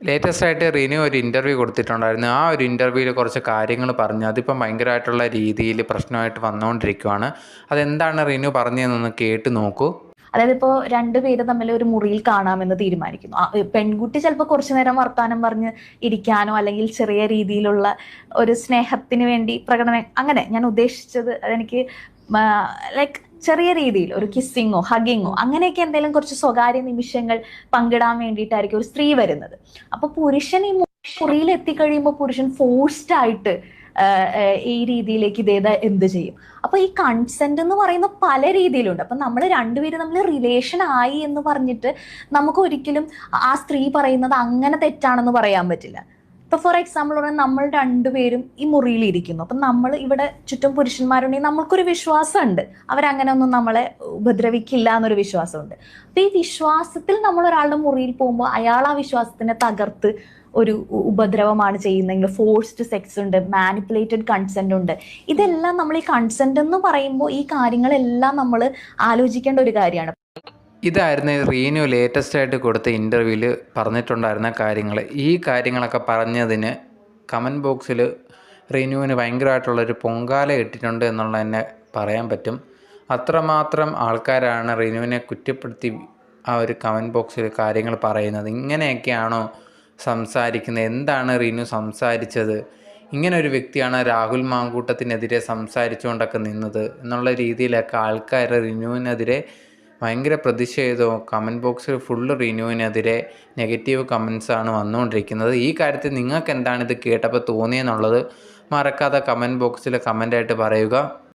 Latest ആയിട്ട് റിനു ഒരു interview കൊടുത്തിട്ടുണ്ടായിരുന്നു. ആ ഒരു ഇൻ്റർവ്യൂവിൽ കുറച്ച് കാര്യങ്ങൾ പറഞ്ഞു. അതിപ്പം ഭയങ്കരമായിട്ടുള്ള രീതിയിൽ പ്രശ്നമായിട്ട് വന്നുകൊണ്ടിരിക്കുകയാണ്. അതെന്താണ് റിനു പറഞ്ഞതെന്നൊന്ന് കേട്ട് നോക്കൂ. അതായത് ഇപ്പോൾ രണ്ടുപേര് തമ്മിൽ ഒരു മുറിയിൽ കാണാമെന്ന് തീരുമാനിക്കുന്നു. പെൺകുട്ടി ചിലപ്പോൾ കുറച്ചു നേരം വർത്താനം പറഞ്ഞ് ഇരിക്കാനോ അല്ലെങ്കിൽ ചെറിയ രീതിയിലുള്ള ഒരു സ്നേഹത്തിന് വേണ്ടി അങ്ങനെ ഞാൻ ഉദ്ദേശിച്ചത് അതെനിക്ക് ലൈക്ക് ചെറിയ രീതിയിൽ ഒരു കിസ്സിങ്ങോ ഹഗിങ്ങോ അങ്ങനെയൊക്കെ എന്തെങ്കിലും കുറച്ച് സ്വകാര്യ നിമിഷങ്ങൾ പങ്കിടാൻ വേണ്ടിയിട്ടായിരിക്കും ഒരു സ്ത്രീ വരുന്നത്. അപ്പൊ പുരുഷൻ ഈ മുറിയിൽ എത്തിക്കഴിയുമ്പോൾ പുരുഷൻ ഫോഴ്സ്ഡ് ആയിട്ട് ഈ രീതിയിലേക്ക് ഇതേതാ എന്ത് ചെയ്യും. അപ്പൊ ഈ കൺസെന്റ് എന്ന് പറയുന്ന പല രീതിയിലുണ്ട്. അപ്പൊ നമ്മൾ രണ്ടുപേരും തമ്മിൽ റിലേഷൻ ആയി എന്ന് പറഞ്ഞിട്ട് നമുക്ക് ഒരിക്കലും ആ സ്ത്രീ പറയുന്നത് അങ്ങനെ തെറ്റാണെന്ന് പറയാൻ പറ്റില്ല. ഇപ്പൊ ഫോർ എക്സാമ്പിൾ പറഞ്ഞാൽ നമ്മൾ രണ്ടുപേരും ഈ മുറിയിൽ ഇരിക്കുന്നു. അപ്പൊ നമ്മൾ ഇവിടെ ചുറ്റും പുരുഷന്മാരുണ്ടെങ്കിൽ നമ്മൾക്കൊരു വിശ്വാസമുണ്ട്, അവരങ്ങനെ ഒന്നും നമ്മളെ ഉപദ്രവിക്കില്ല എന്നൊരു വിശ്വാസമുണ്ട്. അപ്പൊ ഈ വിശ്വാസത്തിൽ നമ്മൾ ഒരാളുടെ മുറിയിൽ പോകുമ്പോൾ അയാൾ ആ വിശ്വാസത്തിനെ തകർത്ത് ഒരു ഉപദ്രവമാണ് ചെയ്യുന്നതെങ്കിൽ ഫോഴ്സ്ഡ് സെക്സ് ഉണ്ട്, മാനിപ്പുലേറ്റഡ് കൺസെന്റ് ഉണ്ട്. ഇതെല്ലാം നമ്മൾ ഈ കൺസെന്റ് എന്ന് പറയുമ്പോൾ ഈ കാര്യങ്ങളെല്ലാം നമ്മൾ ആലോചിക്കേണ്ട ഒരു കാര്യമാണ്. ഇതായിരുന്നു റീനു ലേറ്റസ്റ്റ് ആയിട്ട് കൊടുത്ത ഇൻ്റർവ്യൂവിൽ പറഞ്ഞിട്ടുണ്ടായിരുന്ന കാര്യങ്ങൾ. ഈ കാര്യങ്ങളൊക്കെ പറഞ്ഞതിന് കമൻറ്റ് ബോക്സിൽ റീനുവിന് ഭയങ്കരമായിട്ടുള്ളൊരു പൊങ്കാല ഇട്ടിട്ടുണ്ട് എന്നുള്ളത് തന്നെ പറയാൻ പറ്റും. അത്രമാത്രം ആൾക്കാരാണ് റീനുവിനെ കുറ്റപ്പെടുത്തി ആ ഒരു കമൻറ്റ് ബോക്സിൽ കാര്യങ്ങൾ പറയുന്നത്. ഇങ്ങനെയൊക്കെയാണോ സംസാരിക്കുന്നത്? എന്താണ് റീനു സംസാരിച്ചത്? ഇങ്ങനെ ഒരു വ്യക്തിയാണ് രാഹുൽ മാങ്കൂട്ടത്തിനെതിരെ സംസാരിച്ചുകൊണ്ടൊക്കെ നിന്നത് എന്നുള്ള രീതിയിലൊക്കെ ആൾക്കാർ റിനുവിനെതിരെ ഭയങ്കര പ്രതിഷേധവും കമൻറ്റ് ബോക്സിൽ ഫുള്ള് റിനുവിനെതിരെ നെഗറ്റീവ് കമൻസാണ് വന്നുകൊണ്ടിരിക്കുന്നത്. ഈ കാര്യത്തിൽ നിങ്ങൾക്ക് എന്താണ് ഇത് കേട്ടപ്പോൾ തോന്നിയെന്നുള്ളത് മറക്കാതെ കമൻറ്റ് ബോക്സിൽ കമൻ്റായിട്ട് പറയുക.